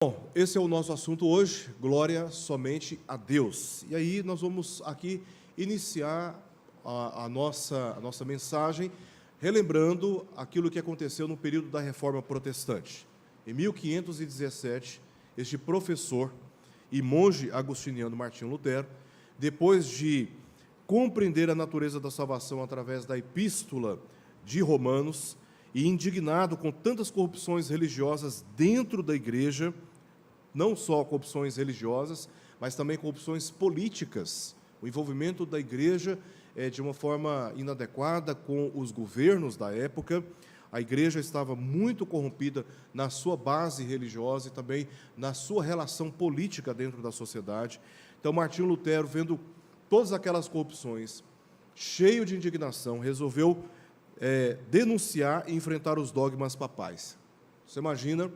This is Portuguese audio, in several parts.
Bom, esse é o nosso assunto hoje, glória somente a Deus. E aí nós vamos aqui iniciar a nossa mensagem, relembrando aquilo que aconteceu no período da Reforma Protestante. Em 1517, este professor e monge agostiniano Martinho Lutero, depois de compreender a natureza da salvação através da epístola de Romanos, e indignado com tantas corrupções religiosas dentro da igreja, não só corrupções religiosas, mas também corrupções políticas, o envolvimento da igreja de uma forma inadequada com os governos da época. A igreja estava muito corrompida na sua base religiosa e também na sua relação política dentro da sociedade. Então, Martinho Lutero, vendo todas aquelas corrupções, cheio de indignação, resolveu denunciar e enfrentar os dogmas papais. Você imagina,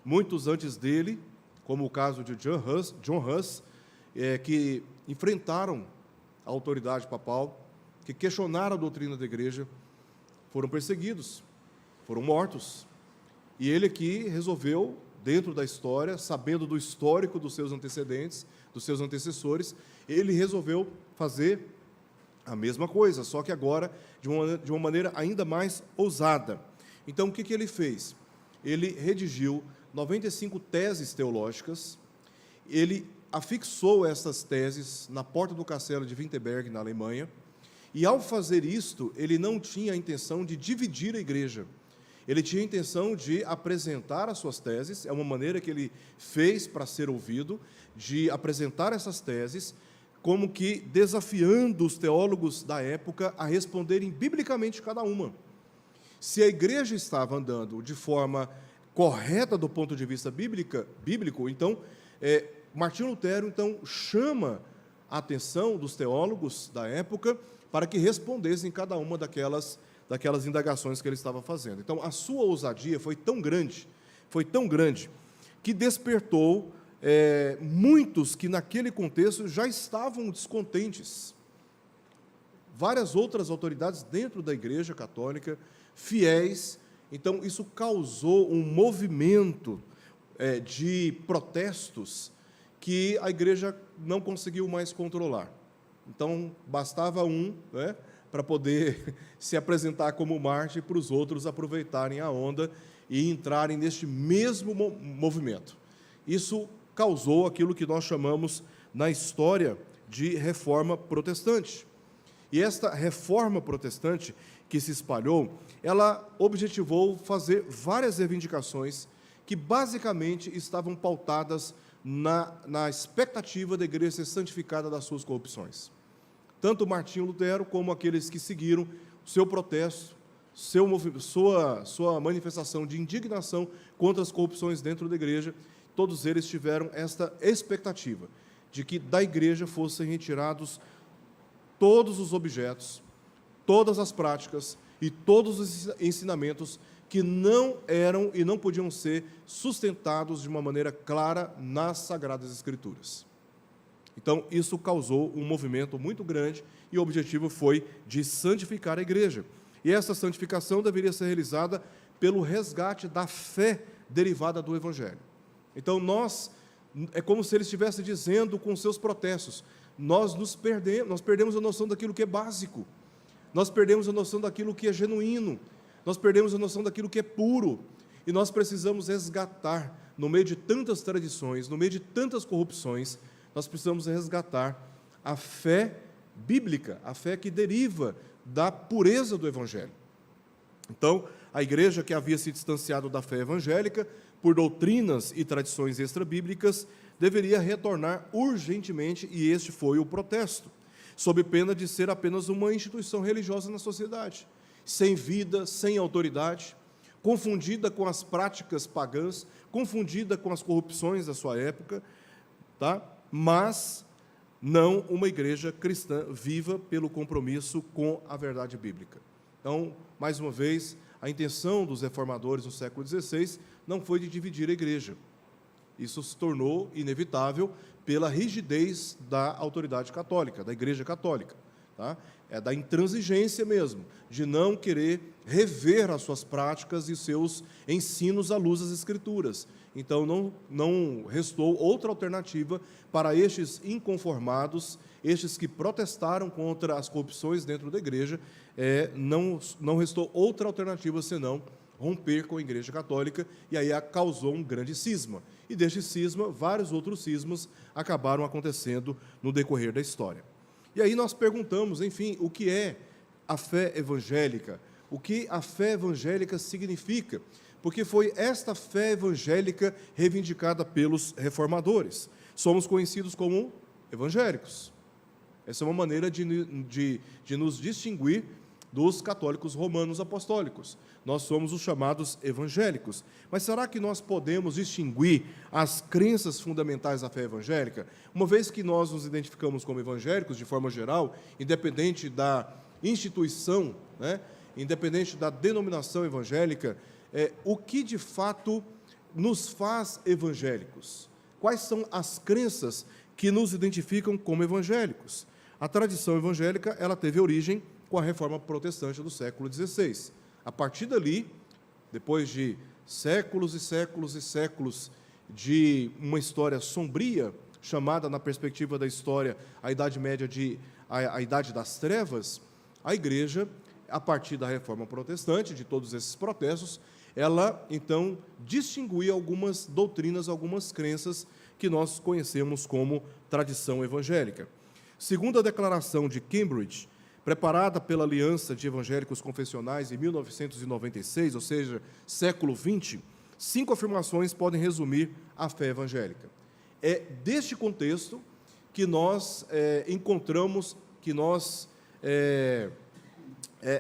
muitos antes dele, como o caso de John Huss, que enfrentaram a autoridade papal, que questionaram a doutrina da igreja, foram perseguidos, foram mortos. E ele aqui resolveu, dentro da história, sabendo do histórico dos seus antecedentes, dos seus antecessores, ele resolveu fazer a mesma coisa, só que agora de uma maneira ainda mais ousada. Então, o que ele fez? Ele redigiu 95 teses teológicas, ele afixou essas teses na porta do castelo de Wittenberg, na Alemanha, e, ao fazer isto, ele não tinha a intenção de dividir a igreja, ele tinha a intenção de apresentar as suas teses, é uma maneira que ele fez para ser ouvido, de apresentar essas teses, como que desafiando os teólogos da época a responderem biblicamente cada uma. Se a igreja estava andando de forma correta do ponto de vista bíblico, então, Martinho Lutero então, chama a atenção dos teólogos da época para que respondessem cada uma daquelas indagações que ele estava fazendo. Então, a sua ousadia foi tão grande, que despertou muitos que naquele contexto já estavam descontentes. Várias outras autoridades dentro da Igreja Católica, fiéis. Então, isso causou um movimento de protestos que a igreja não conseguiu mais controlar. Então, bastava um, para poder se apresentar como mártir para os outros aproveitarem a onda e entrarem neste mesmo movimento. Isso causou aquilo que nós chamamos na história de reforma protestante. E esta reforma protestante que se espalhou, ela objetivou fazer várias reivindicações que basicamente estavam pautadas na expectativa da igreja ser santificada das suas corrupções. Tanto Martinho Lutero como aqueles que seguiram o seu protesto, sua manifestação de indignação contra as corrupções dentro da igreja, todos eles tiveram esta expectativa de que da igreja fossem retirados todos os objetos, todas as práticas e todos os ensinamentos que não eram e não podiam ser sustentados de uma maneira clara nas Sagradas Escrituras. Então, isso causou um movimento muito grande e o objetivo foi de santificar a igreja. E essa santificação deveria ser realizada pelo resgate da fé derivada do Evangelho. Então, é como se ele estivesse dizendo com seus protestos, nós perdemos a noção daquilo que é básico, nós perdemos a noção daquilo que é genuíno, nós perdemos a noção daquilo que é puro, e nós precisamos resgatar, no meio de tantas tradições, no meio de tantas corrupções, nós precisamos resgatar a fé bíblica, a fé que deriva da pureza do Evangelho. Então, a igreja que havia se distanciado da fé evangélica, por doutrinas e tradições extrabíblicas, deveria retornar urgentemente, e este foi o protesto, sob pena de ser apenas uma instituição religiosa na sociedade, sem vida, sem autoridade, confundida com as práticas pagãs, confundida com as corrupções da sua época, mas não uma igreja cristã viva pelo compromisso com a verdade bíblica. Então, mais uma vez, a intenção dos reformadores no século XVI não foi de dividir a igreja. Isso se tornou inevitável pela rigidez da autoridade católica, da Igreja Católica. tá? É da intransigência mesmo, de não querer rever as suas práticas e seus ensinos à luz das Escrituras. Então, não restou outra alternativa para estes inconformados, estes que protestaram contra as corrupções dentro da igreja, não restou outra alternativa senão romper com a Igreja Católica, e aí causou um grande cisma. E deste cisma, vários outros cismas acabaram acontecendo no decorrer da história. E aí nós perguntamos, enfim, o que é a fé evangélica? O que a fé evangélica significa? Porque foi esta fé evangélica reivindicada pelos reformadores. Somos conhecidos como evangélicos. Essa é uma maneira de nos distinguir dos católicos romanos apostólicos. Nós somos os chamados evangélicos. Mas será que nós podemos distinguir as crenças fundamentais da fé evangélica? Uma vez que nós nos identificamos como evangélicos, de forma geral, independente da instituição, né, independente da denominação evangélica, o que de fato nos faz evangélicos? Quais são as crenças que nos identificam como evangélicos? A tradição evangélica, ela teve origem com a Reforma Protestante do século XVI. A partir dali, depois de séculos e séculos e séculos de uma história sombria, chamada, na perspectiva da história, a Idade Média a Idade das Trevas, a Igreja, a partir da Reforma Protestante, de todos esses protestos, ela, então, distinguia algumas doutrinas, algumas crenças que nós conhecemos como tradição evangélica. Segundo a Declaração de Cambridge, preparada pela Aliança de Evangélicos Confessionais em 1996, ou seja, século XX, 5 afirmações podem resumir a fé evangélica. É deste contexto que nós encontramos, que nós,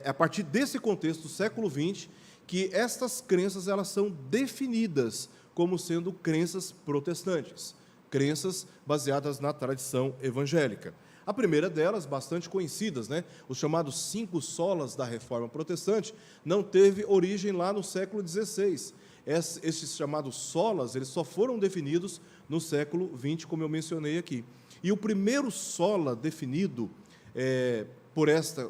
a partir desse contexto do século XX, que estas crenças elas são definidas como sendo crenças protestantes, crenças baseadas na tradição evangélica. A primeira delas, bastante conhecidas, né? Os chamados 5 solas da Reforma Protestante, não teve origem lá no século XVI. Esses chamados solas, eles só foram definidos no século XX, como eu mencionei aqui. E o primeiro sola definido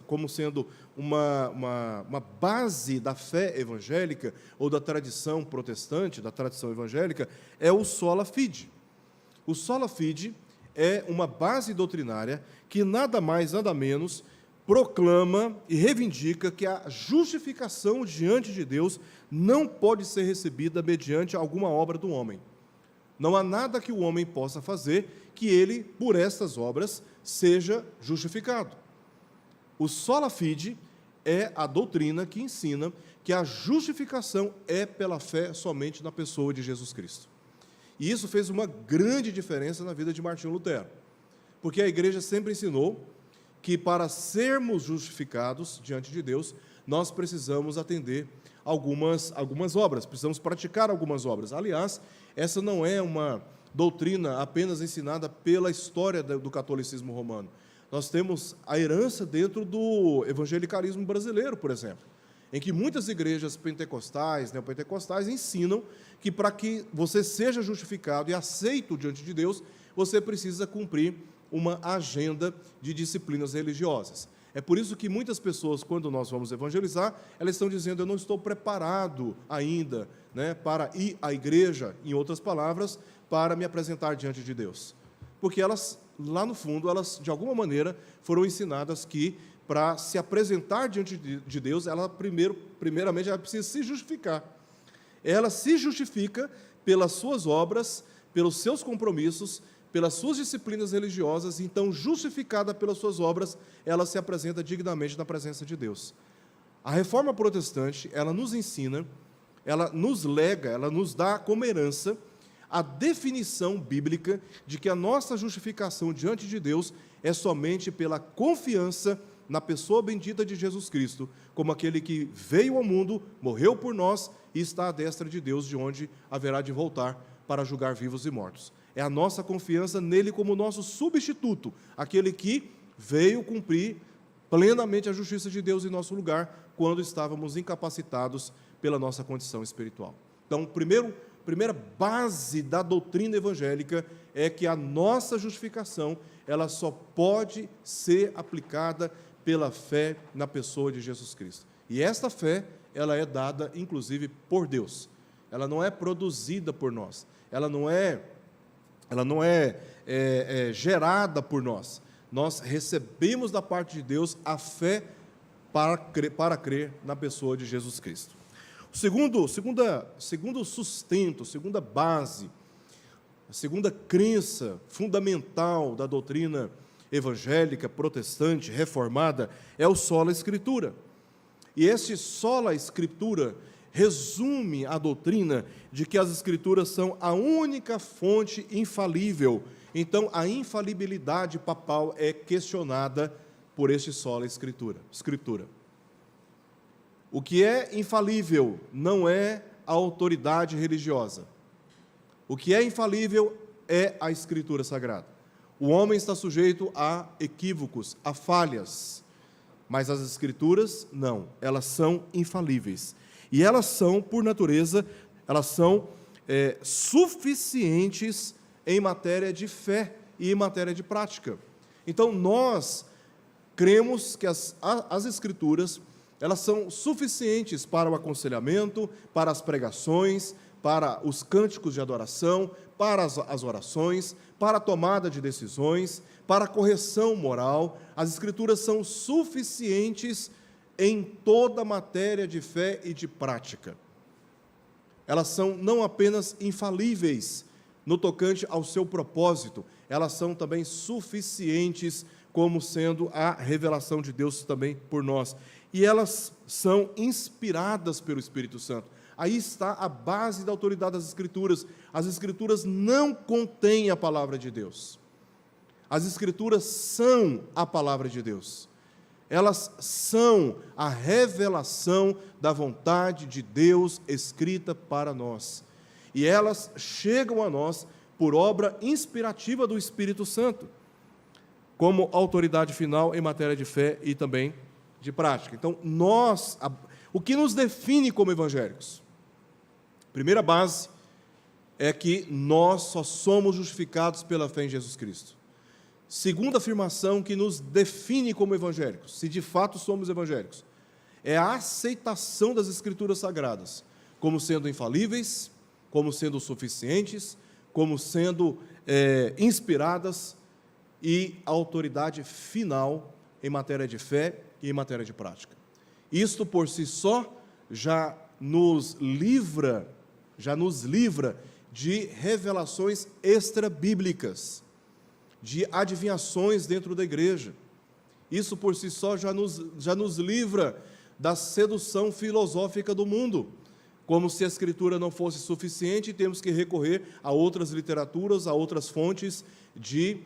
como sendo uma base da fé evangélica, ou da tradição protestante, da tradição evangélica, é o sola fide. O sola fide é uma base doutrinária que nada mais, nada menos, proclama e reivindica que a justificação diante de Deus não pode ser recebida mediante alguma obra do homem. Não há nada que o homem possa fazer que ele, por estas obras, seja justificado. O sola fide é a doutrina que ensina que a justificação é pela fé somente na pessoa de Jesus Cristo. E isso fez uma grande diferença na vida de Martinho Lutero, porque a igreja sempre ensinou que para sermos justificados diante de Deus, nós precisamos atender algumas obras, precisamos praticar algumas obras. Aliás, essa não é uma doutrina apenas ensinada pela história do catolicismo romano. Nós temos a herança dentro do evangelicalismo brasileiro, por exemplo, em que muitas igrejas pentecostais, neopentecostais, ensinam que para que você seja justificado e aceito diante de Deus, você precisa cumprir uma agenda de disciplinas religiosas. É por isso que muitas pessoas, quando nós vamos evangelizar, elas estão dizendo, eu não estou preparado ainda, né, para ir à igreja, em outras palavras, para me apresentar diante de Deus. Porque elas, lá no fundo, elas, de alguma maneira, foram ensinadas que, para se apresentar diante de Deus, ela primeiramente ela precisa se justificar. Ela se justifica pelas suas obras, pelos seus compromissos, pelas suas disciplinas religiosas, então, justificada pelas suas obras, ela se apresenta dignamente na presença de Deus. A Reforma Protestante, ela nos ensina, ela nos lega, ela nos dá como herança a definição bíblica de que a nossa justificação diante de Deus é somente pela confiança na pessoa bendita de Jesus Cristo, como aquele que veio ao mundo, morreu por nós e está à destra de Deus, de onde haverá de voltar para julgar vivos e mortos. É a nossa confiança nele como nosso substituto, aquele que veio cumprir plenamente a justiça de Deus em nosso lugar, quando estávamos incapacitados pela nossa condição espiritual. Então, primeira base da doutrina evangélica é que a nossa justificação, ela só pode ser aplicada pela fé na pessoa de Jesus Cristo. E esta fé, ela é dada, inclusive, por Deus. Ela não é produzida por nós. Ela não é gerada por nós. Nós recebemos da parte de Deus a fé para crer na pessoa de Jesus Cristo. O segundo sustento, segunda base, a segunda crença fundamental da doutrina evangélica, protestante, reformada, é o sola escritura. E esse sola escritura resume a doutrina de que as escrituras são a única fonte infalível. Então, a infalibilidade papal é questionada por este sola escritura. O que é infalível não é a autoridade religiosa. O que é infalível é a Escritura Sagrada. O homem está sujeito a equívocos, a falhas, mas as Escrituras não, elas são infalíveis. E elas são, por natureza, elas são suficientes em matéria de fé e em matéria de prática. Então, nós cremos que as Escrituras, elas são suficientes para o aconselhamento, para as pregações, para os cânticos de adoração, para as orações, para a tomada de decisões, para a correção moral. As Escrituras são suficientes em toda matéria de fé e de prática. Elas são não apenas infalíveis no tocante ao seu propósito, elas são também suficientes como sendo a revelação de Deus também por nós. E elas são inspiradas pelo Espírito Santo. Aí está a base da autoridade das Escrituras. As Escrituras não contêm a palavra de Deus. As Escrituras são a palavra de Deus. Elas são a revelação da vontade de Deus escrita para nós. E elas chegam a nós por obra inspirativa do Espírito Santo, como autoridade final em matéria de fé e também de prática. Então, o que nos define como evangélicos? Primeira base é que nós só somos justificados pela fé em Jesus Cristo. Segunda afirmação que nos define como evangélicos, se de fato somos evangélicos, é a aceitação das Escrituras Sagradas, como sendo infalíveis, como sendo suficientes, como sendo inspiradas e a autoridade final em matéria de fé e em matéria de prática. Isto por si só já nos livra de revelações extra-bíblicas, de adivinhações dentro da igreja. Isso por si só já nos livra da sedução filosófica do mundo, como se a Escritura não fosse suficiente, temos que recorrer a outras literaturas, a outras fontes de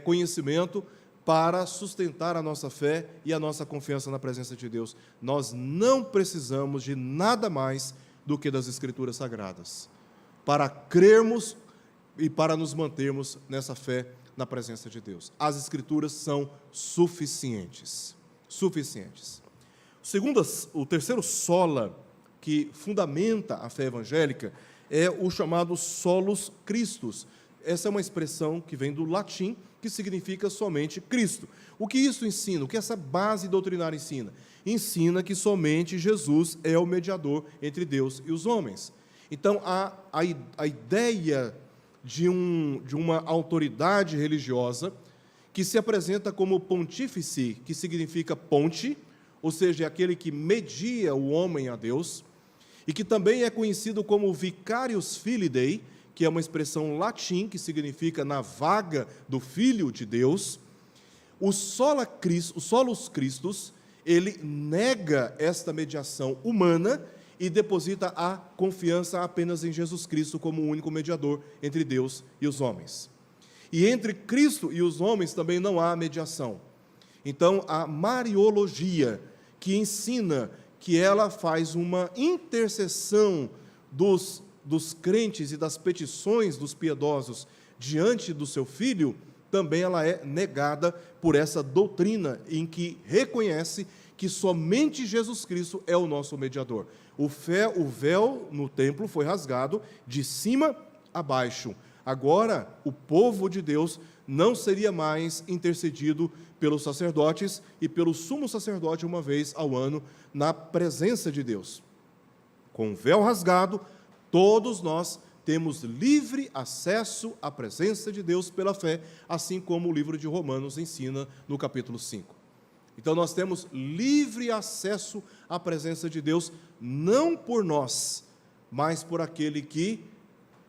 conhecimento para sustentar a nossa fé e a nossa confiança na presença de Deus. Nós não precisamos de nada mais do que das Escrituras Sagradas, para crermos e para nos mantermos nessa fé na presença de Deus. As Escrituras são suficientes. Suficientes. O terceiro sola que fundamenta a fé evangélica é o chamado solus Christus. Essa é uma expressão que vem do latim, que significa somente Cristo. O que isso ensina? O que essa base doutrinária ensina? Ensina que somente Jesus é o mediador entre Deus e os homens. Então, a ideia de uma autoridade religiosa que se apresenta como pontífice, que significa ponte, ou seja, é aquele que media o homem a Deus, e que também é conhecido como vicarius filii, que é uma expressão latim que significa na vaga do Filho de Deus. O solus Christus, ele nega esta mediação humana e deposita a confiança apenas em Jesus Cristo como o único mediador entre Deus e os homens. E entre Cristo e os homens também não há mediação. Então, a mariologia, que ensina que ela faz uma intercessão dos crentes e das petições dos piedosos diante do seu Filho, também ela é negada por essa doutrina em que reconhece que somente Jesus Cristo é o nosso mediador. O véu no templo foi rasgado de cima a baixo. Agora, o povo de Deus não seria mais intercedido pelos sacerdotes e pelo sumo sacerdote uma vez ao ano na presença de Deus. Com o véu rasgado, todos nós temos livre acesso à presença de Deus pela fé, assim como o livro de Romanos ensina no capítulo 5. Então, nós temos livre acesso à presença de Deus, não por nós, mas por aquele que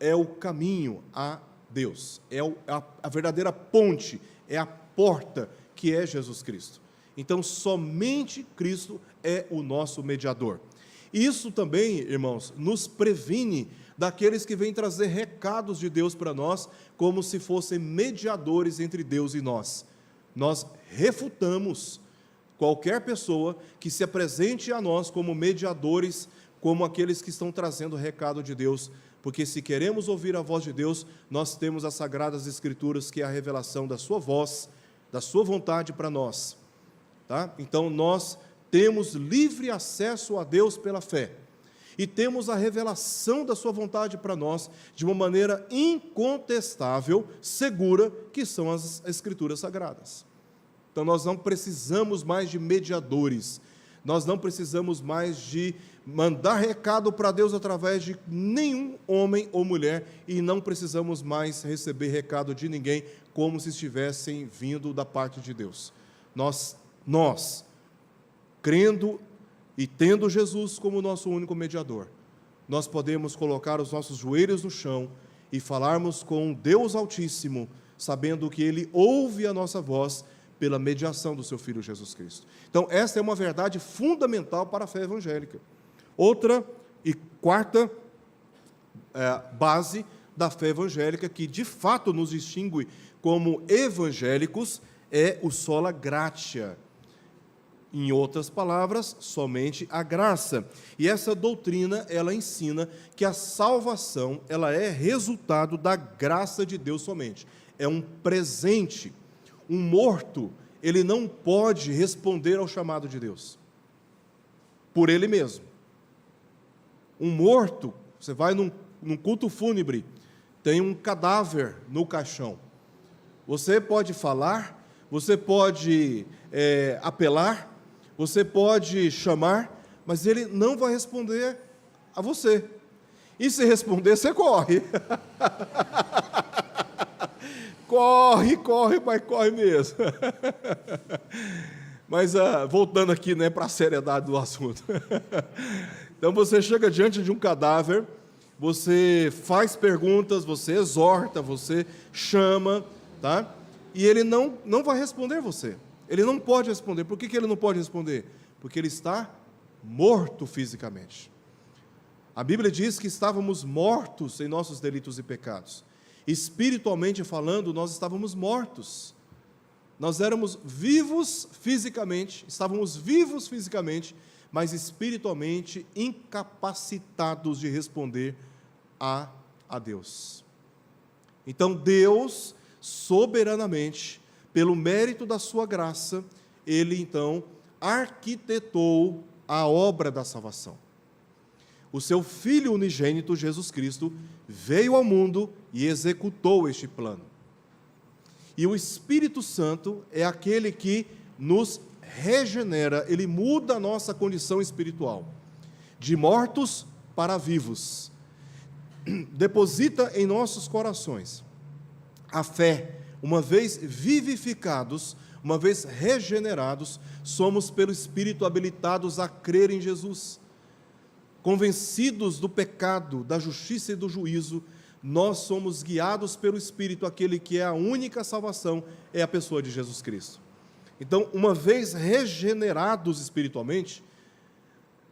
é o caminho a Deus, é a verdadeira ponte, é a porta que é Jesus Cristo. Então, somente Cristo é o nosso mediador. Isso também, irmãos, nos previne daqueles que vêm trazer recados de Deus para nós, como se fossem mediadores entre Deus e nós. Nós refutamos qualquer pessoa que se apresente a nós como mediadores, como aqueles que estão trazendo o recado de Deus, porque se queremos ouvir a voz de Deus, nós temos as Sagradas Escrituras, que é a revelação da sua voz, da sua vontade para nós. Tá? Então, nós temos livre acesso a Deus pela fé, e temos a revelação da sua vontade para nós, de uma maneira incontestável, segura, que são as Escrituras Sagradas. Então, nós não precisamos mais de mediadores, nós não precisamos mais de mandar recado para Deus através de nenhum homem ou mulher, e não precisamos mais receber recado de ninguém, como se estivessem vindo da parte de Deus. Nós, crendo e tendo Jesus como nosso único mediador, nós podemos colocar os nossos joelhos no chão e falarmos com Deus Altíssimo, sabendo que Ele ouve a nossa voz pela mediação do seu Filho Jesus Cristo. Então, essa é uma verdade fundamental para a fé evangélica. Outra e quarta base da fé evangélica, que de fato nos distingue como evangélicos, é o sola gratia. Em outras palavras, somente a graça. E essa doutrina, ela ensina que a salvação, ela é resultado da graça de Deus somente. É um presente. Um morto, ele não pode responder ao chamado de Deus, por ele mesmo. Um morto, você vai num culto fúnebre, tem um cadáver no caixão. Você pode falar, você pode apelar, você pode chamar, mas ele não vai responder a você. E se responder, você corre. Corre, mas corre mesmo. Mas voltando aqui, para a seriedade do assunto. Então, você chega diante de um cadáver, você faz perguntas, você exorta, você chama, tá? E ele não vai responder você. Ele não pode responder. Por que ele não pode responder? Porque ele está morto fisicamente. A Bíblia diz que estávamos mortos em nossos delitos e pecados. Espiritualmente falando, nós estávamos mortos. Nós éramos vivos fisicamente, estávamos vivos fisicamente, mas espiritualmente incapacitados de responder a Deus. Então, Deus, soberanamente, pelo mérito da sua graça, Ele, então, arquitetou a obra da salvação. O seu Filho unigênito, Jesus Cristo, veio ao mundo e executou este plano. E o Espírito Santo é aquele que nos regenera, ele muda a nossa condição espiritual, de mortos para vivos. Deposita em nossos corações a fé. Uma vez vivificados, uma vez regenerados, somos pelo Espírito habilitados a crer em Jesus. Convencidos do pecado, da justiça e do juízo, nós somos guiados pelo Espírito, aquele que é a única salvação, é a pessoa de Jesus Cristo. Então, uma vez regenerados espiritualmente,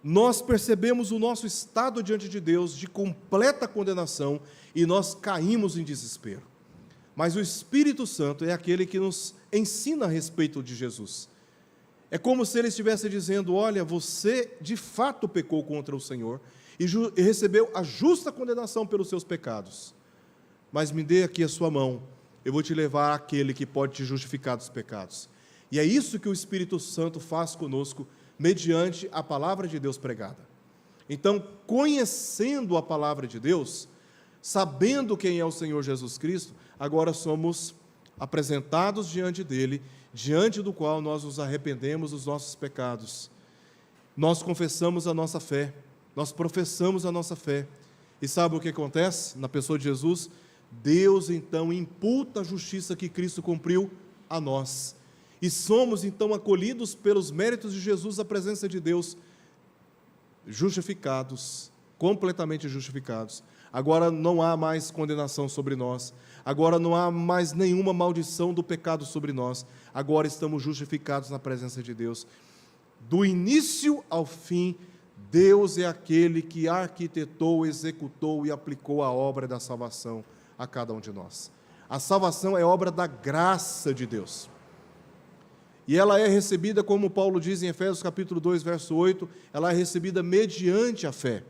nós percebemos o nosso estado diante de Deus de completa condenação e nós caímos em desespero. Mas o Espírito Santo é aquele que nos ensina a respeito de Jesus. É como se ele estivesse dizendo: olha, você de fato pecou contra o Senhor e recebeu a justa condenação pelos seus pecados. Mas me dê aqui a sua mão, eu vou te levar àquele que pode te justificar dos pecados. E é isso que o Espírito Santo faz conosco, mediante a palavra de Deus pregada. Então, conhecendo a palavra de Deus, sabendo quem é o Senhor Jesus Cristo, agora somos apresentados diante dele, diante do qual nós nos arrependemos dos nossos pecados. Nós confessamos a nossa fé, nós professamos a nossa fé. E sabe o que acontece na pessoa de Jesus? Deus, então, imputa a justiça que Cristo cumpriu a nós. E somos, então, acolhidos pelos méritos de Jesus à presença de Deus, justificados, completamente justificados. Agora não há mais condenação sobre nós. Agora não há mais nenhuma maldição do pecado sobre nós. Agora estamos justificados na presença de Deus. Do início ao fim, Deus é aquele que arquitetou, executou e aplicou a obra da salvação a cada um de nós. A salvação é obra da graça de Deus. E ela é recebida, como Paulo diz em Efésios capítulo 2, verso 8, ela é recebida mediante a fé.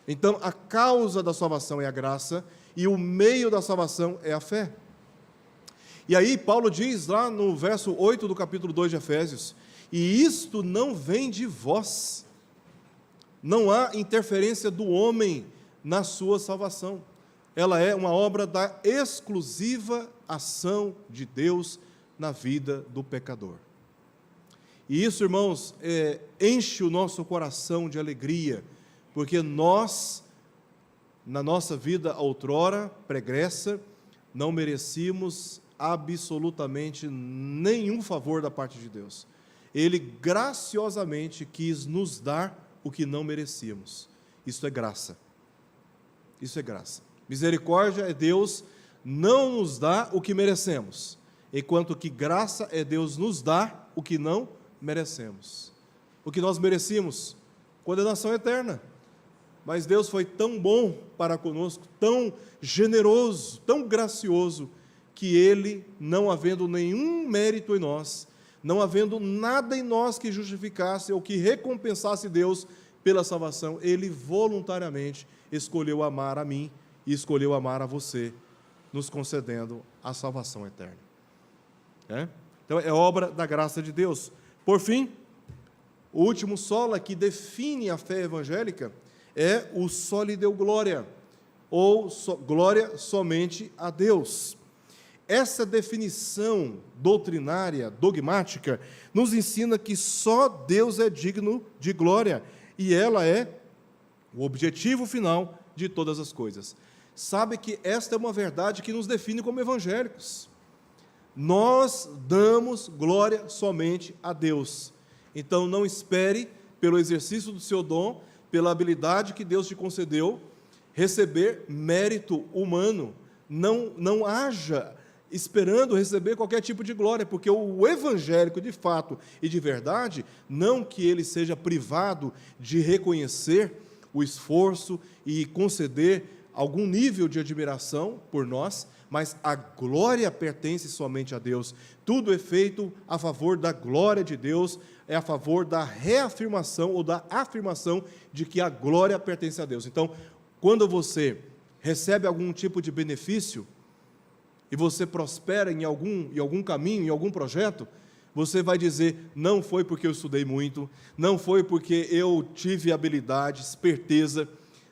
Então, a causa da salvação é a graça e o meio da salvação é a fé. E aí Paulo diz lá no verso 8 do capítulo 2 de Efésios, e isto não vem de vós. Não há interferência do homem na sua salvação. Ela é uma obra da exclusiva ação de Deus na vida do pecador. E isso, irmãos, enche o nosso coração de alegria, porque nós, na nossa vida outrora, pregressa, não merecíamos absolutamente nenhum favor da parte de Deus. Ele graciosamente quis nos dar o que não merecíamos. Isso é graça. Isso é graça. Misericórdia é Deus não nos dá o que merecemos, enquanto que graça é Deus nos dar o que não merecemos. O que nós merecíamos? Condenação eterna. Mas Deus foi tão bom para conosco, tão generoso, tão gracioso, que Ele, não havendo nenhum mérito em nós, não havendo nada em nós que justificasse ou que recompensasse Deus pela salvação, Ele voluntariamente escolheu amar a mim e escolheu amar a você, nos concedendo a salvação eterna. Então, é obra da graça de Deus. Por fim, o último sola que define a fé evangélica é o soli deo gloria, ou glória somente a Deus. Essa definição doutrinária, dogmática, nos ensina que só Deus é digno de glória, e ela é o objetivo final de todas as coisas. Sabe que esta é uma verdade que nos define como evangélicos. Nós damos glória somente a Deus. Então, não espere, pelo exercício do seu dom, pela habilidade que Deus te concedeu, receber mérito humano. Não haja esperando receber qualquer tipo de glória, porque o evangélico, de fato e de verdade, não que ele seja privado de reconhecer o esforço e conceder algum nível de admiração por nós, mas a glória pertence somente a Deus. Tudo é feito a favor da glória de Deus, é a favor da reafirmação ou da afirmação de que a glória pertence a Deus. Então, quando você recebe algum tipo de benefício e você prospera em algum caminho, em algum projeto, você vai dizer, não foi porque eu estudei muito, não foi porque eu tive habilidade, esperteza,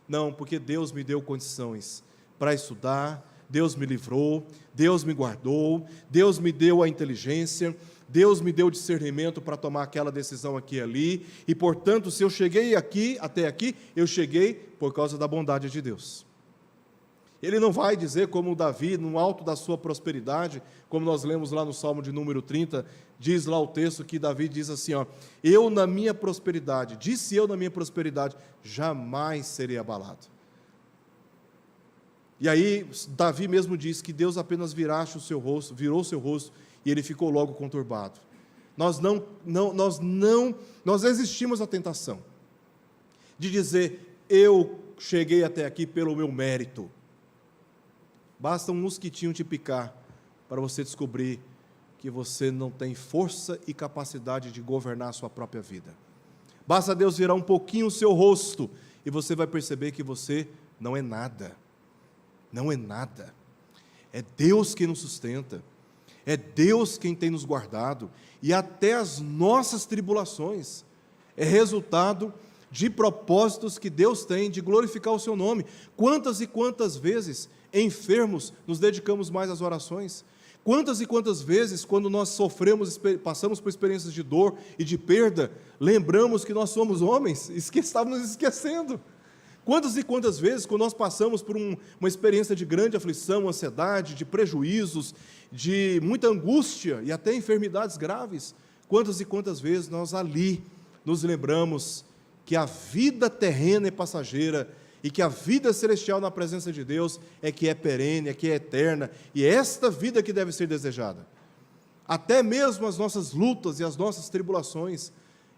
não, porque Deus me deu condições para estudar, Deus me livrou, Deus me guardou, Deus me deu a inteligência, Deus me deu discernimento para tomar aquela decisão aqui e ali, e, portanto, se eu cheguei aqui, até aqui, eu cheguei por causa da bondade de Deus. Ele não vai dizer como Davi, no alto da sua prosperidade, como nós lemos lá no Salmo de número 30, diz lá o texto que Davi diz assim, disse eu na minha prosperidade, jamais serei abalado. E aí, Davi mesmo diz que Deus apenas virou o seu rosto, e ele ficou logo conturbado. Nós resistimos à tentação de dizer, eu cheguei até aqui pelo meu mérito. Basta um mosquitinho te picar para você descobrir que você não tem força e capacidade de governar a sua própria vida. Basta Deus virar um pouquinho o seu rosto e você vai perceber que você não é nada. Não é nada. É Deus quem nos sustenta. É Deus quem tem nos guardado. E até as nossas tribulações é resultado de propósitos que Deus tem de glorificar o seu nome. Quantas e quantas vezes, enfermos, nos dedicamos mais às orações? Quantas e quantas vezes, quando nós sofremos, passamos por experiências de dor e de perda, lembramos que nós somos homens e que estávamos nos esquecendo? Quantas e quantas vezes, quando nós passamos por uma experiência de grande aflição, ansiedade, de prejuízos, de muita angústia e até enfermidades graves, quantas e quantas vezes nós ali nos lembramos que a vida terrena é passageira e que a vida celestial na presença de Deus é que é perene, é que é eterna, e é esta vida que deve ser desejada. Até mesmo as nossas lutas e as nossas tribulações,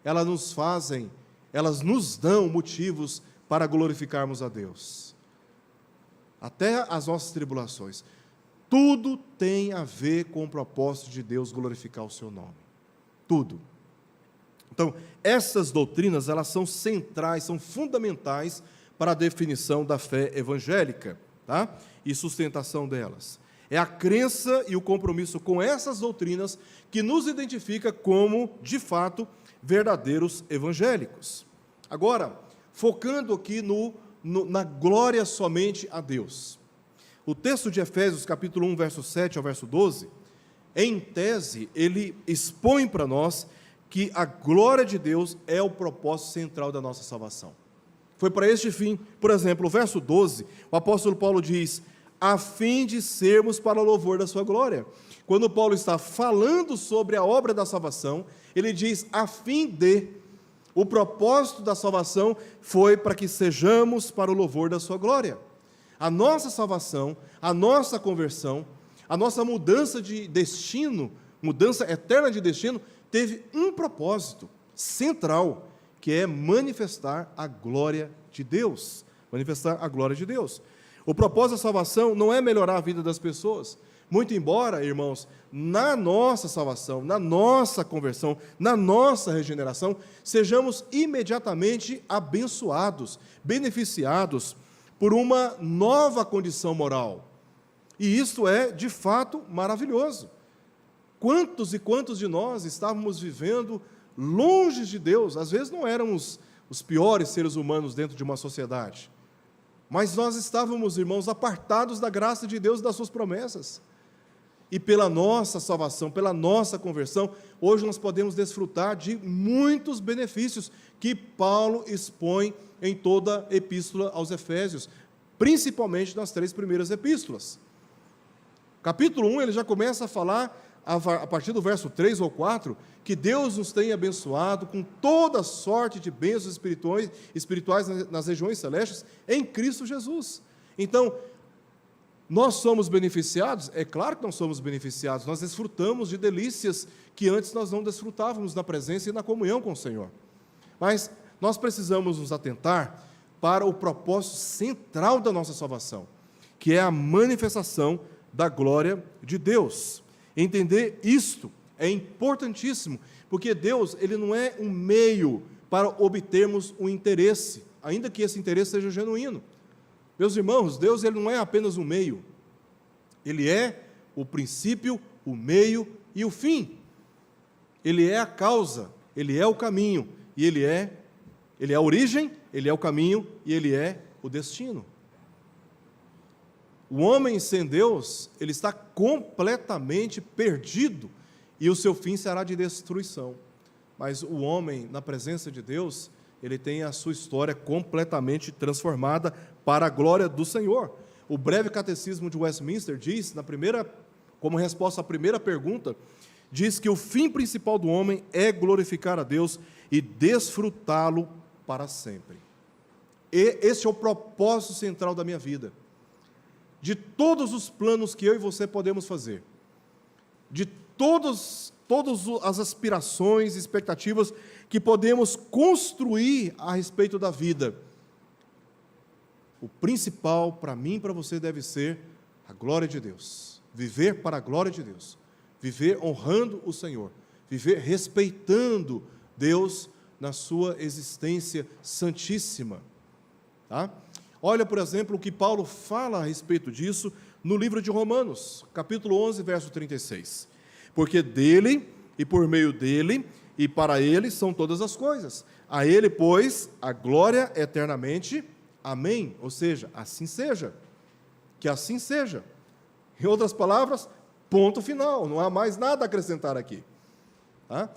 elas nos dão motivos para glorificarmos a Deus. Até as nossas tribulações. Tudo tem a ver com o propósito de Deus glorificar o seu nome. Tudo. Então, essas doutrinas, elas são centrais, são fundamentais para a definição da fé evangélica, tá? E sustentação delas. É a crença e o compromisso com essas doutrinas que nos identifica como, de fato, verdadeiros evangélicos. Agora, focando aqui na glória somente a Deus. O texto de Efésios, capítulo 1, verso 7 ao verso 12, em tese, ele expõe para nós que a glória de Deus é o propósito central da nossa salvação. Foi para este fim, por exemplo, o verso 12, o apóstolo Paulo diz, a fim de sermos para o louvor da sua glória. Quando Paulo está falando sobre a obra da salvação, ele diz, a fim de, o propósito da salvação foi para que sejamos para o louvor da sua glória. A nossa salvação, a nossa conversão, a nossa mudança de destino, mudança eterna de destino, teve um propósito central, que é manifestar a glória de Deus. Manifestar a glória de Deus. O propósito da salvação não é melhorar a vida das pessoas, muito embora, irmãos, na nossa salvação, na nossa conversão, na nossa regeneração, sejamos imediatamente abençoados, beneficiados por uma nova condição moral. E isto é, de fato, maravilhoso. Quantos e quantos de nós estávamos vivendo longe de Deus? Às vezes não éramos os piores seres humanos dentro de uma sociedade, mas nós estávamos, irmãos, apartados da graça de Deus e das suas promessas. E pela nossa salvação, pela nossa conversão, hoje nós podemos desfrutar de muitos benefícios que Paulo expõe em toda a epístola aos Efésios, principalmente nas 3 primeiras epístolas. Capítulo 1, ele já começa a falar, a partir do verso 3 ou 4, que Deus nos tem abençoado com toda sorte de bênçãos espirituais nas regiões celestes em Cristo Jesus. Então, nós somos beneficiados? É claro que nós somos beneficiados, nós desfrutamos de delícias que antes nós não desfrutávamos na presença e na comunhão com o Senhor. Mas nós precisamos nos atentar para o propósito central da nossa salvação, que é a manifestação da glória de Deus. Entender isto é importantíssimo, porque Deus, ele não é um meio para obtermos um interesse, ainda que esse interesse seja genuíno. Meus irmãos, Deus, ele não é apenas um meio, ele é o princípio, o meio e o fim. Ele é a causa, ele é o caminho, e ele é a origem, ele é o caminho e ele é o destino. O homem sem Deus, ele está completamente perdido, e o seu fim será de destruição. Mas o homem, na presença de Deus, ele tem a sua história completamente transformada para a glória do Senhor. O breve catecismo de Westminster diz, como resposta à primeira pergunta, diz que o fim principal do homem é glorificar a Deus e desfrutá-lo para sempre. E esse é o propósito central da minha vida. De todos os planos que eu e você podemos fazer, de todas as aspirações e expectativas que podemos construir a respeito da vida, o principal para mim e para você deve ser a glória de Deus, viver para a glória de Deus, viver honrando o Senhor, viver respeitando Deus na sua existência santíssima, tá? Olha, por exemplo, o que Paulo fala a respeito disso no livro de Romanos, capítulo 11, verso 36. Porque dele, e por meio dele, e para Ele são todas as coisas. A Ele, pois, a glória eternamente. Amém. Ou seja, assim seja. Que assim seja. Em outras palavras, ponto final. Não há mais nada a acrescentar aqui. Tá?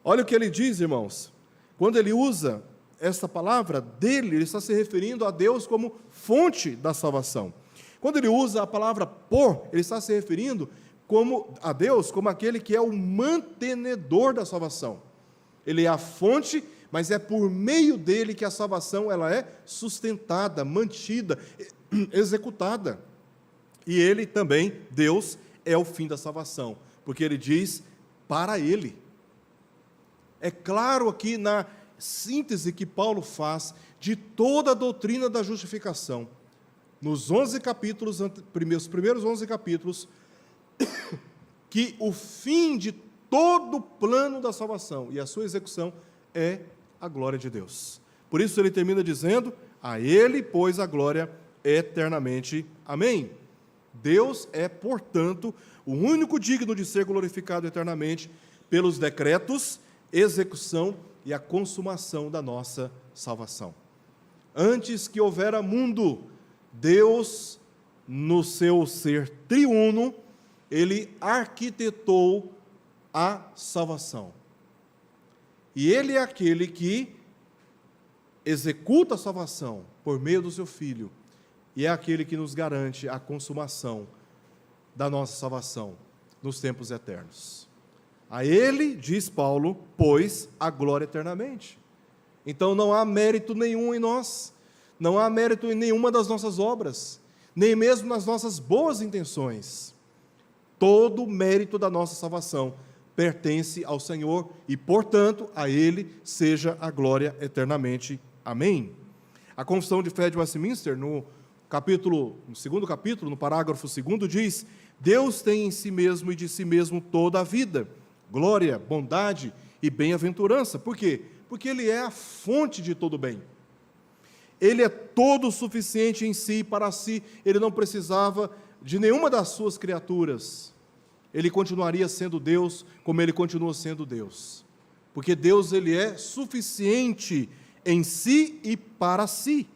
Olha o que ele diz, irmãos. Quando ele usa essa palavra dele, ele está se referindo a Deus como fonte da salvação. Quando ele usa a palavra por, ele está se referindo a Deus como aquele que é o mantenedor da salvação. Ele é a fonte, mas é por meio dele que a salvação ela é sustentada, mantida, executada. E ele também, Deus, é o fim da salvação, porque ele diz para ele. É claro aqui na síntese que Paulo faz de toda a doutrina da justificação. Nos 11 capítulos, os primeiros 11 capítulos, que o fim de todo o plano da salvação e a sua execução é a glória de Deus. Por isso ele termina dizendo, a ele, pois, a glória eternamente. Amém. Deus é, portanto, o único digno de ser glorificado eternamente pelos decretos, execução e a consumação da nossa salvação. Antes que houvera mundo, Deus, no seu ser triuno, ele arquitetou a salvação. E ele é aquele que executa a salvação por meio do seu Filho, e é aquele que nos garante a consumação da nossa salvação nos tempos eternos. A ele, diz Paulo, pois a glória eternamente. Então não há mérito nenhum em nós, não há mérito em nenhuma das nossas obras, nem mesmo nas nossas boas intenções. Todo o mérito da nossa salvação pertence ao Senhor e, portanto, a Ele seja a glória eternamente. Amém. A Confissão de Fé de Westminster, no segundo capítulo, no parágrafo 2º, diz: Deus tem em si mesmo e de si mesmo toda a vida, glória, bondade e bem-aventurança. Por quê? Porque Ele é a fonte de todo bem. Ele é todo suficiente em si e para si. Ele não precisava de nenhuma das suas criaturas. Ele continuaria sendo Deus como Ele continua sendo Deus. Porque Deus, Ele é suficiente em si e para si.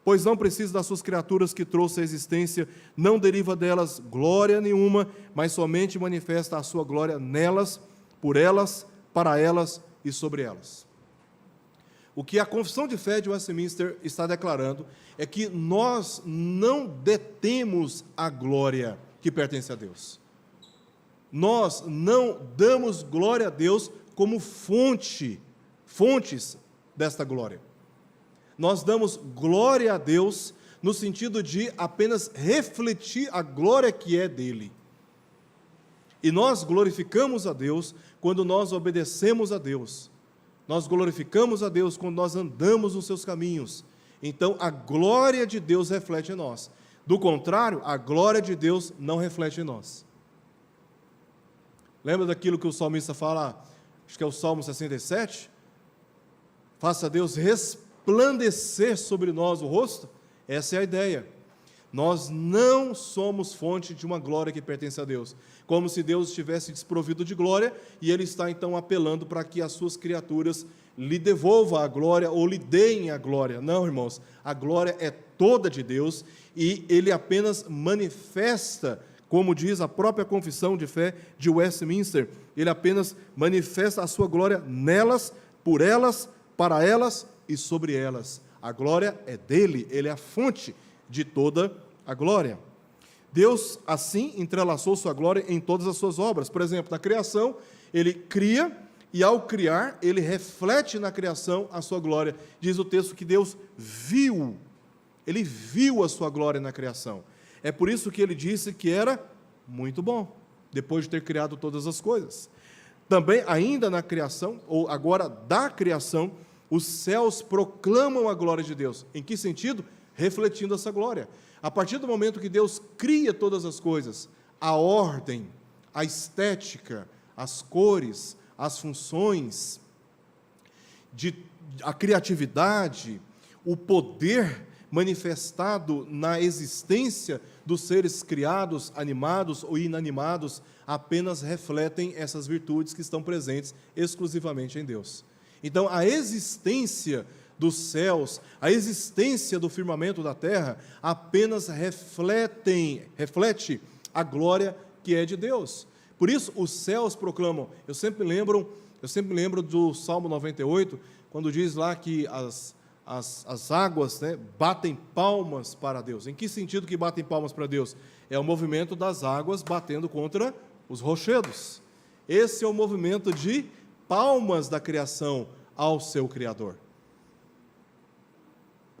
Pois não precisa das suas criaturas que trouxe à existência, não deriva delas glória nenhuma, mas somente manifesta a sua glória nelas, por elas, para elas e sobre elas. O que a Confissão de Fé de Westminster está declarando é que nós não detemos a glória que pertence a Deus. Nós não damos glória a Deus como fontes desta glória. Nós damos glória a Deus no sentido de apenas refletir a glória que é dele. E nós glorificamos a Deus quando nós obedecemos a Deus. Nós glorificamos a Deus quando nós andamos nos seus caminhos. Então, a glória de Deus reflete em nós. Do contrário, a glória de Deus não reflete em nós. Lembra daquilo que o salmista fala, acho que é o Salmo 67? Faça Deus resplandecer sobre nós o rosto. Essa é a ideia. Nós não somos fonte de uma glória que pertence a Deus, como se Deus estivesse desprovido de glória, e Ele está então apelando para que as suas criaturas lhe devolvam a glória, ou lhe deem a glória. Não, irmãos, a glória é toda de Deus, e Ele apenas manifesta, como diz a própria Confissão de Fé de Westminster, Ele apenas manifesta a sua glória nelas, por elas, para elas e sobre elas. A glória é dele, Ele é a fonte de toda a glória. Deus, assim, entrelaçou sua glória em todas as suas obras. Por exemplo, na criação, Ele cria, e ao criar, Ele reflete na criação a sua glória. Diz o texto que Deus viu, Ele viu a sua glória na criação. É por isso que Ele disse que era muito bom, depois de ter criado todas as coisas. Também, ainda na criação, ou agora da criação, os céus proclamam a glória de Deus. Em que sentido? Refletindo essa glória. A partir do momento que Deus cria todas as coisas, a ordem, a estética, as cores, as funções, a criatividade, o poder manifestado na existência dos seres criados, animados ou inanimados, apenas refletem essas virtudes que estão presentes exclusivamente em Deus. Então, a existência dos céus, a existência do firmamento da terra, apenas reflete a glória que é de Deus. Por isso, os céus proclamam. Eu sempre lembro do Salmo 98, quando diz lá que as águas, né, batem palmas para Deus. Em que sentido que batem palmas para Deus? É o movimento das águas batendo contra os rochedos. Esse é o movimento de palmas da criação ao seu Criador.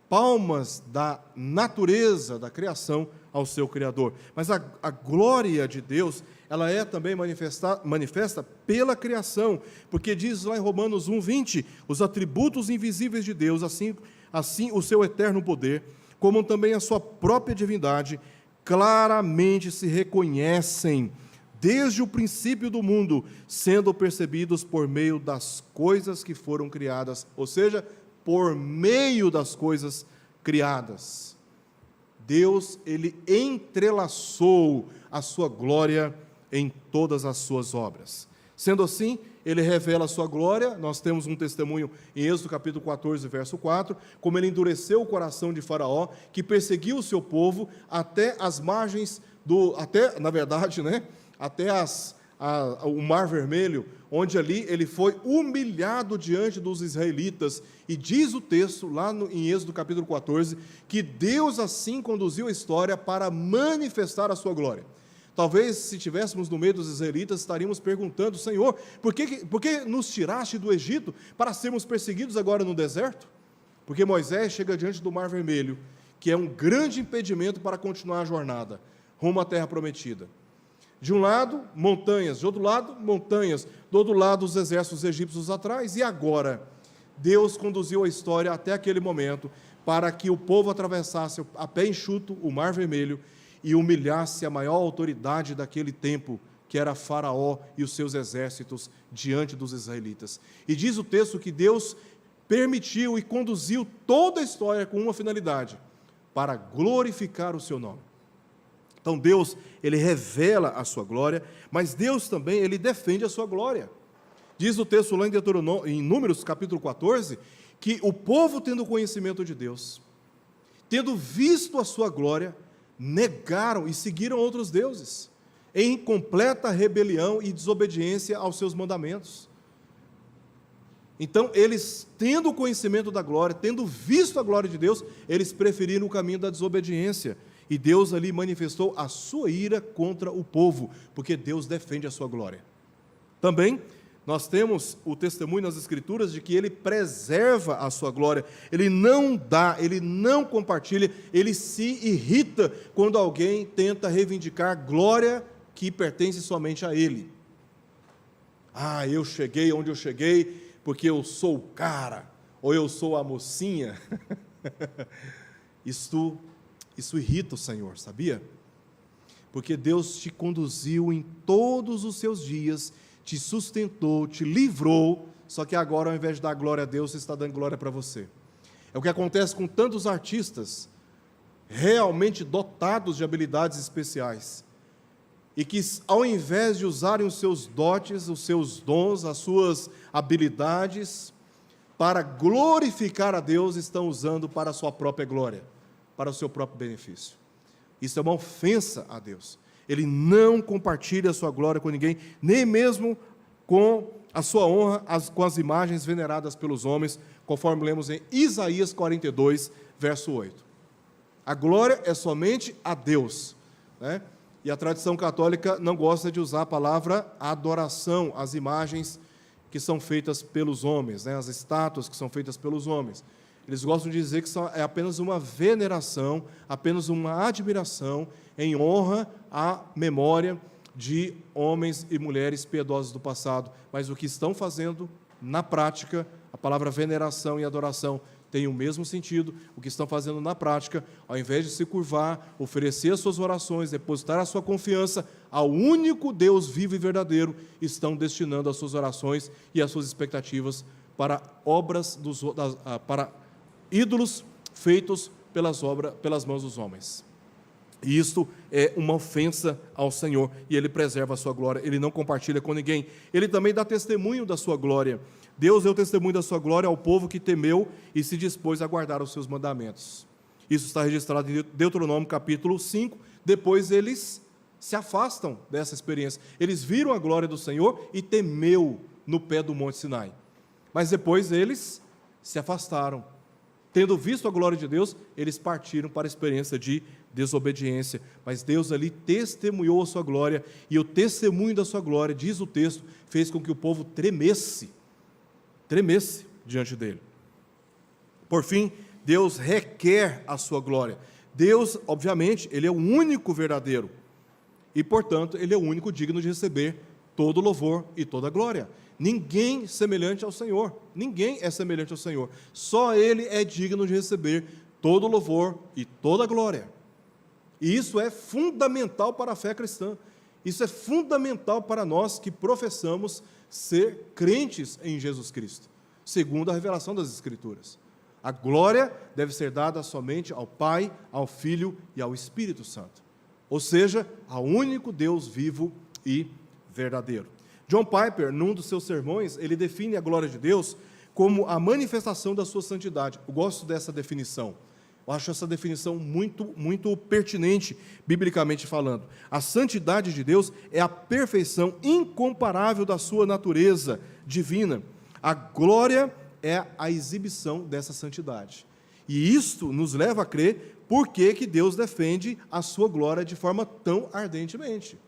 Palmas da natureza, da criação ao seu Criador. Mas a glória de Deus, ela é também manifesta pela criação, porque diz lá em Romanos 1:20, os atributos invisíveis de Deus, assim o seu eterno poder, como também a sua própria divindade, claramente se reconhecem desde o princípio do mundo, sendo percebidos por meio das coisas que foram criadas, ou seja, por meio das coisas criadas. Deus, ele entrelaçou a sua glória em todas as suas obras. Sendo assim, ele revela a sua glória. Nós temos um testemunho em Êxodo capítulo 14, verso 4, como ele endureceu o coração de Faraó, que perseguiu o seu povo até as margens até o Mar Vermelho, onde ali ele foi humilhado diante dos israelitas, e diz o texto, lá em Êxodo capítulo 14, que Deus assim conduziu a história para manifestar a sua glória. Talvez, se estivéssemos no meio dos israelitas, estaríamos perguntando: Senhor, por que nos tiraste do Egito para sermos perseguidos agora no deserto? Porque Moisés chega diante do Mar Vermelho, que é um grande impedimento para continuar a jornada rumo à terra prometida. De um lado, montanhas, de outro lado, montanhas, do outro lado, os exércitos egípcios atrás, e agora, Deus conduziu a história até aquele momento, para que o povo atravessasse a pé enxuto o Mar Vermelho e humilhasse a maior autoridade daquele tempo, que era Faraó e os seus exércitos, diante dos israelitas. E diz o texto que Deus permitiu e conduziu toda a história com uma finalidade: para glorificar o seu nome. Então Deus, ele revela a sua glória, mas Deus também, ele defende a sua glória. Diz o texto lá em Números capítulo 14, que o povo, tendo conhecimento de Deus, tendo visto a sua glória, negaram e seguiram outros deuses, em completa rebelião e desobediência aos seus mandamentos. Então, eles, tendo conhecimento da glória, tendo visto a glória de Deus, eles preferiram o caminho da desobediência. E Deus ali manifestou a sua ira contra o povo, porque Deus defende a sua glória. Também, nós temos o testemunho nas Escrituras de que Ele preserva a sua glória. Ele não dá, Ele não compartilha, Ele se irrita quando alguém tenta reivindicar glória que pertence somente a Ele. Ah, eu cheguei onde eu cheguei porque eu sou o cara, ou eu sou a mocinha. Isso irrita o Senhor, sabia? Porque Deus te conduziu em todos os seus dias, te sustentou, te livrou, só que agora, ao invés de dar glória a Deus, você está dando glória para você. É o que acontece com tantos artistas, realmente dotados de habilidades especiais, e que, ao invés de usarem os seus dotes, os seus dons, as suas habilidades, para glorificar a Deus, estão usando para a sua própria glória, para o seu próprio benefício. Isso é uma ofensa a Deus. Ele não compartilha a sua glória com ninguém, nem mesmo com a sua honra, com as imagens veneradas pelos homens, conforme lemos em Isaías 42, verso 8. A glória é somente a Deus, né? E a tradição católica não gosta de usar a palavra adoração, as imagens que são feitas pelos homens, né? As estátuas que são feitas pelos homens. Eles gostam de dizer que é apenas uma veneração, apenas uma admiração em honra à memória de homens e mulheres piedosos do passado. Mas o que estão fazendo na prática, a palavra veneração e adoração tem o mesmo sentido. O que estão fazendo na prática, ao invés de se curvar, oferecer as suas orações, depositar a sua confiança ao único Deus vivo e verdadeiro, estão destinando as suas orações e as suas expectativas para para ídolos feitos pelas mãos dos homens. E isto é uma ofensa ao Senhor, e Ele preserva a sua glória, Ele não compartilha com ninguém. Ele também dá testemunho da sua glória. Deus deu testemunho da sua glória ao povo que temeu e se dispôs a guardar os seus mandamentos. Isso está registrado em Deuteronômio capítulo 5. Depois eles se afastam dessa experiência. Eles viram a glória do Senhor e temeu no pé do Monte Sinai. Mas depois eles se afastaram. Tendo visto a glória de Deus, eles partiram para a experiência de desobediência. Mas Deus ali testemunhou a sua glória, e o testemunho da sua glória, diz o texto, fez com que o povo tremesse diante dele. Por fim, Deus requer a sua glória. Deus, obviamente, Ele é o único verdadeiro, e, portanto, Ele é o único digno de receber todo louvor e toda glória. Ninguém semelhante ao Senhor, ninguém é semelhante ao Senhor, só Ele é digno de receber todo louvor e toda glória. E isso é fundamental para a fé cristã, isso é fundamental para nós que professamos ser crentes em Jesus Cristo, segundo a revelação das Escrituras. A glória deve ser dada somente ao Pai, ao Filho e ao Espírito Santo, ou seja, ao único Deus vivo e verdadeiro. John Piper, num dos seus sermões, ele define a glória de Deus como a manifestação da sua santidade. Eu gosto dessa definição. Eu acho essa definição muito pertinente, biblicamente falando. A santidade de Deus é a perfeição incomparável da sua natureza divina. A glória é a exibição dessa santidade. E isto nos leva a crer por que Deus defende a sua glória de forma tão ardentemente.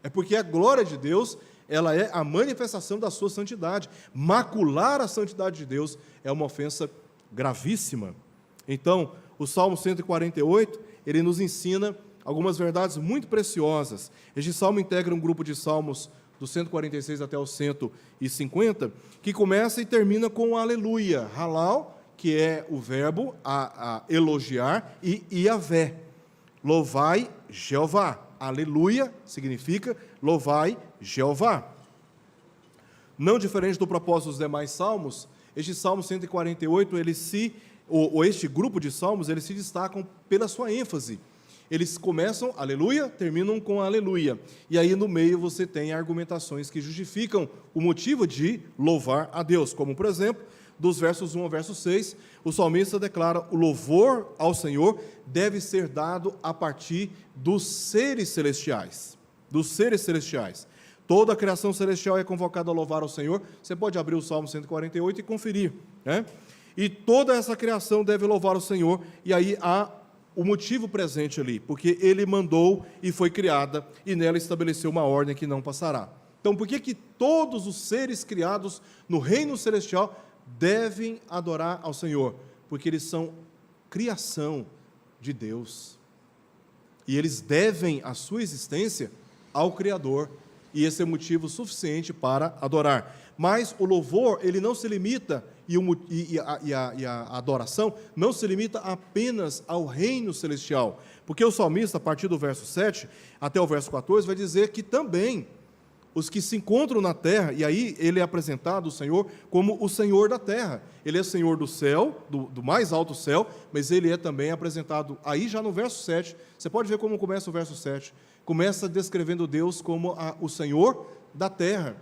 É porque a glória de Deus, ela é a manifestação da sua santidade. Macular a santidade de Deus é uma ofensa gravíssima. Então, o Salmo 148, ele nos ensina algumas verdades muito preciosas. Este salmo integra um grupo de salmos do 146 até o 150, que começa e termina com o aleluia, halal, que é o verbo a elogiar, e Iavé, louvai Jeová. Aleluia significa louvai Jeová. Não diferente do propósito dos demais salmos, este Salmo 148, este grupo de salmos, eles se destacam pela sua ênfase. Eles começam aleluia, terminam com aleluia. E aí no meio você tem argumentações que justificam o motivo de louvar a Deus, como por exemplo, dos versos 1 ao verso 6, o salmista declara: o louvor ao Senhor deve ser dado a partir dos seres celestiais. Dos seres celestiais. Toda a criação celestial é convocada a louvar ao Senhor. Você pode abrir o Salmo 148 e conferir, né? E toda essa criação deve louvar o Senhor, e aí há o motivo presente ali, porque Ele mandou e foi criada, e nela estabeleceu uma ordem que não passará. Então, por que todos os seres criados no reino celestial devem adorar ao Senhor? Porque eles são criação de Deus, e eles devem a sua existência ao Criador, e esse é motivo suficiente para adorar. Mas o louvor, ele não se limita, e a adoração não se limita apenas ao reino celestial, porque o salmista, a partir do verso 7 até o verso 14, vai dizer que também os que se encontram na terra, e aí ele é apresentado, o Senhor, como o Senhor da terra. Ele é Senhor do céu, do mais alto céu, mas ele é também apresentado, aí já no verso 7, você pode ver como começa o verso 7, começa descrevendo Deus como o Senhor da terra.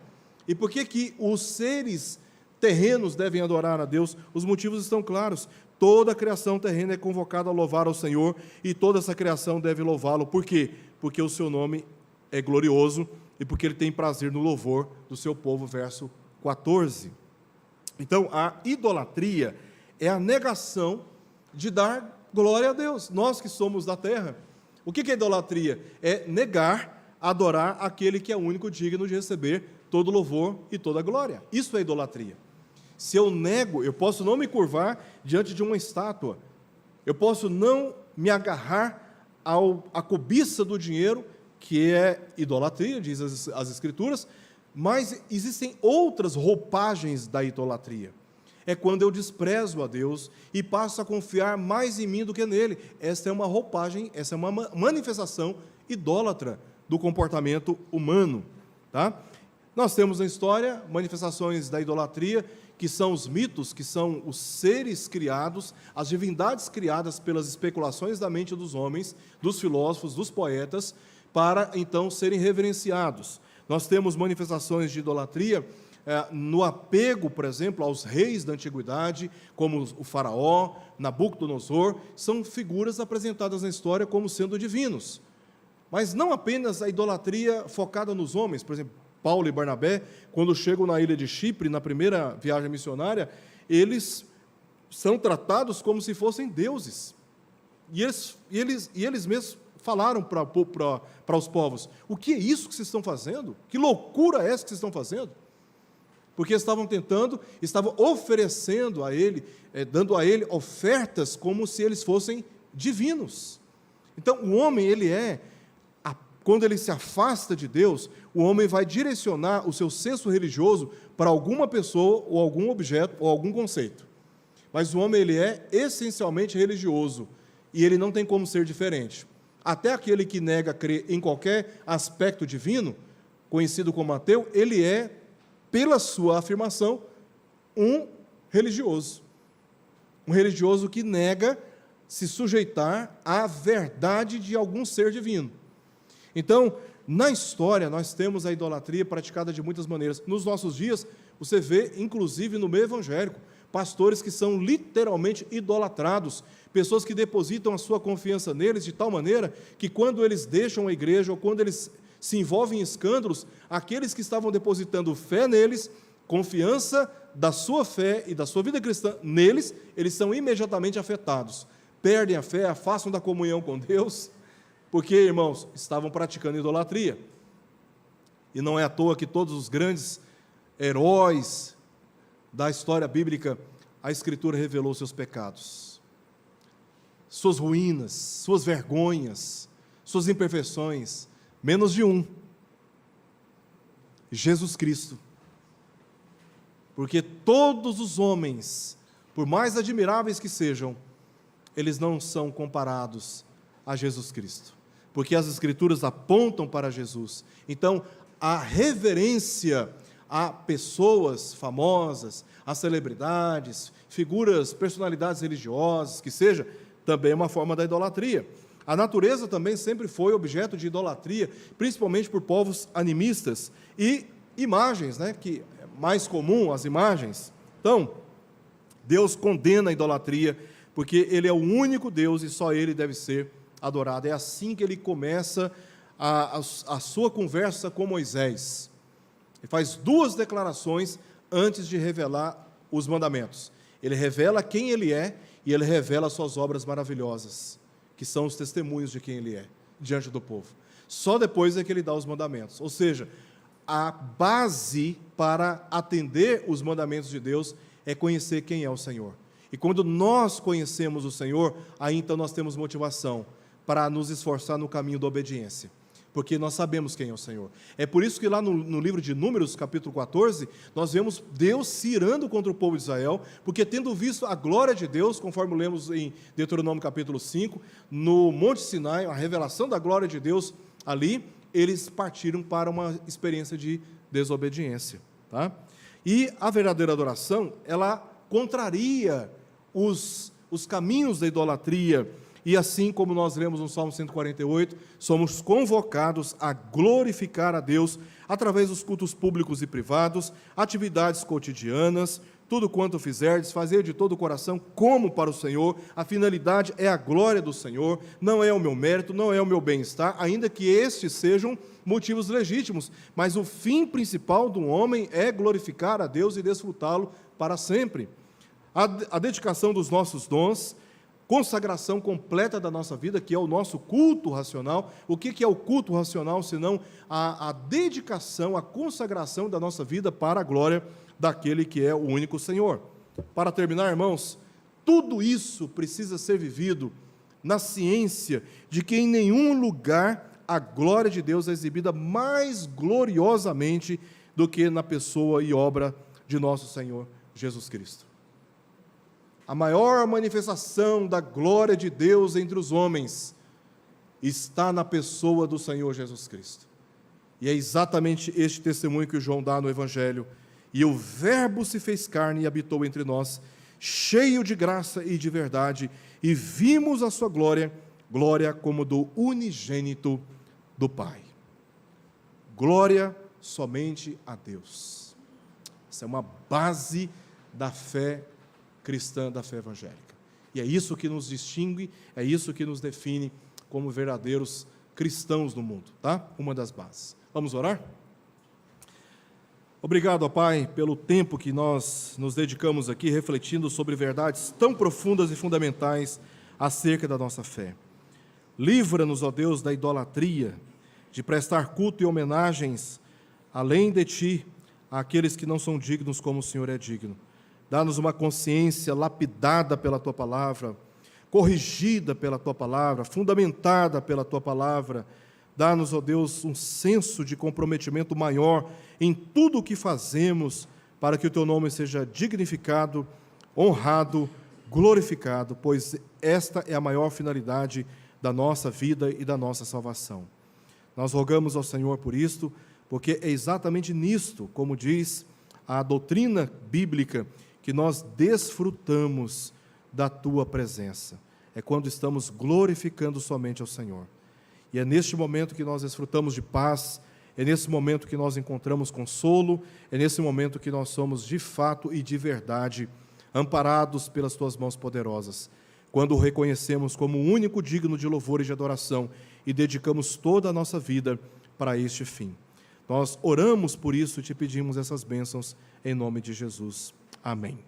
E por que os seres terrenos devem adorar a Deus? Os motivos estão claros. Toda a criação terrena é convocada a louvar ao Senhor, e toda essa criação deve louvá-lo. Por quê? Porque o seu nome é glorioso, e porque Ele tem prazer no louvor do seu povo, verso 14. Então, a idolatria é a negação de dar glória a Deus. Nós que somos da terra, o que é idolatria? É negar, adorar aquele que é o único digno de receber todo louvor e toda glória. Isso é idolatria. Se eu nego, eu posso não me curvar diante de uma estátua, eu posso não me agarrar à cobiça do dinheiro, que é idolatria, diz as Escrituras, mas existem outras roupagens da idolatria. É quando eu desprezo a Deus e passo a confiar mais em mim do que nele. Essa é uma roupagem, essa é uma manifestação idólatra do comportamento humano, tá? Nós temos na história manifestações da idolatria, que são os mitos, que são os seres criados, as divindades criadas pelas especulações da mente dos homens, dos filósofos, dos poetas, para então serem reverenciados. Nós temos manifestações de idolatria no apego, por exemplo, aos reis da antiguidade, como o faraó, Nabucodonosor, são figuras apresentadas na história como sendo divinos. Mas não apenas a idolatria focada nos homens, por exemplo, Paulo e Barnabé, quando chegam na ilha de Chipre, na primeira viagem missionária, eles são tratados como se fossem deuses. E eles mesmos falaram para os povos: o que é isso que vocês estão fazendo? Que loucura é essa que vocês estão fazendo? Porque estavam oferecendo a ele, dando a ele ofertas como se eles fossem divinos. Então, o homem, quando ele se afasta de Deus, o homem vai direcionar o seu senso religioso para alguma pessoa, ou algum objeto, ou algum conceito. Mas o homem, ele é essencialmente religioso, e ele não tem como ser diferente. Até aquele que nega crer em qualquer aspecto divino, conhecido como ateu, ele é, pela sua afirmação, um religioso. Um religioso que nega se sujeitar à verdade de algum ser divino. Então, na história, nós temos a idolatria praticada de muitas maneiras. Nos nossos dias, você vê, inclusive no meio evangélico, pastores que são literalmente idolatrados, pessoas que depositam a sua confiança neles de tal maneira que quando eles deixam a igreja ou quando eles se envolvem em escândalos, aqueles que estavam depositando fé neles, confiança da sua fé e da sua vida cristã neles, eles são imediatamente afetados. Perdem a fé, afastam da comunhão com Deus, porque, irmãos, estavam praticando idolatria. E não é à toa que todos os grandes heróis da história bíblica, a Escritura revelou seus pecados, suas ruínas, suas vergonhas, suas imperfeições, menos de um: Jesus Cristo. Porque todos os homens, por mais admiráveis que sejam, eles não são comparados a Jesus Cristo, porque as Escrituras apontam para Jesus. Então, a reverência a pessoas famosas, a celebridades, figuras, personalidades religiosas, que seja, também é uma forma da idolatria. A natureza também sempre foi objeto de idolatria, principalmente por povos animistas, e imagens, que é mais comum, as imagens. Então, Deus condena a idolatria, porque Ele é o único Deus e só Ele deve ser adorado. É assim que Ele começa a sua conversa com Moisés. Ele faz duas declarações antes de revelar os mandamentos. Ele revela quem Ele é e Ele revela suas obras maravilhosas, que são os testemunhos de quem Ele é, diante do povo. Só depois é que Ele dá os mandamentos. Ou seja, a base para atender os mandamentos de Deus é conhecer quem é o Senhor. E quando nós conhecemos o Senhor, aí então nós temos motivação para nos esforçar no caminho da obediência, porque nós sabemos quem é o Senhor. É por isso que lá no livro de Números, capítulo 14, nós vemos Deus se irando contra o povo de Israel, porque tendo visto a glória de Deus, conforme lemos em Deuteronômio capítulo 5, no Monte Sinai, a revelação da glória de Deus ali, eles partiram para uma experiência de desobediência. Tá? E a verdadeira adoração, ela contraria os caminhos da idolatria. E assim como nós lemos no Salmo 148, somos convocados a glorificar a Deus através dos cultos públicos e privados, atividades cotidianas, tudo quanto fizerdes, fazer de todo o coração como para o Senhor. A finalidade é a glória do Senhor, não é o meu mérito, não é o meu bem-estar, ainda que estes sejam motivos legítimos, mas o fim principal do homem é glorificar a Deus e desfrutá-lo para sempre. A dedicação dos nossos dons, consagração completa da nossa vida, que é o nosso culto racional. O que é o culto racional, senão a dedicação, a consagração da nossa vida para a glória daquele que é o único Senhor. Para terminar, irmãos, tudo isso precisa ser vivido na ciência de que em nenhum lugar a glória de Deus é exibida mais gloriosamente do que na pessoa e obra de nosso Senhor Jesus Cristo. A maior manifestação da glória de Deus entre os homens está na pessoa do Senhor Jesus Cristo. E é exatamente este testemunho que o João dá no Evangelho. E o Verbo se fez carne e habitou entre nós, cheio de graça e de verdade, e vimos a sua glória, glória como do unigênito do Pai. Glória somente a Deus. Essa é uma base da fé cristã, da fé evangélica. E é isso que nos distingue, é isso que nos define como verdadeiros cristãos no mundo, tá? Uma das bases. Vamos orar? Obrigado, ó Pai, pelo tempo que nós nos dedicamos aqui refletindo sobre verdades tão profundas e fundamentais acerca da nossa fé. Livra-nos, ó Deus, da idolatria, de prestar culto e homenagens, além de Ti, àqueles que não são dignos como o Senhor é digno. Dá-nos uma consciência lapidada pela Tua Palavra, corrigida pela Tua Palavra, fundamentada pela Tua Palavra. Dá-nos, ó Deus, um senso de comprometimento maior em tudo o que fazemos, para que o Teu nome seja dignificado, honrado, glorificado, pois esta é a maior finalidade da nossa vida e da nossa salvação. Nós rogamos ao Senhor por isto, porque é exatamente nisto, como diz a doutrina bíblica, que nós desfrutamos da Tua presença. É quando estamos glorificando somente ao Senhor. E é neste momento que nós desfrutamos de paz, é nesse momento que nós encontramos consolo, é nesse momento que nós somos de fato e de verdade amparados pelas Tuas mãos poderosas. Quando o reconhecemos como o único digno de louvor e de adoração e dedicamos toda a nossa vida para este fim. Nós oramos por isso e Te pedimos essas bênçãos em nome de Jesus. Amém.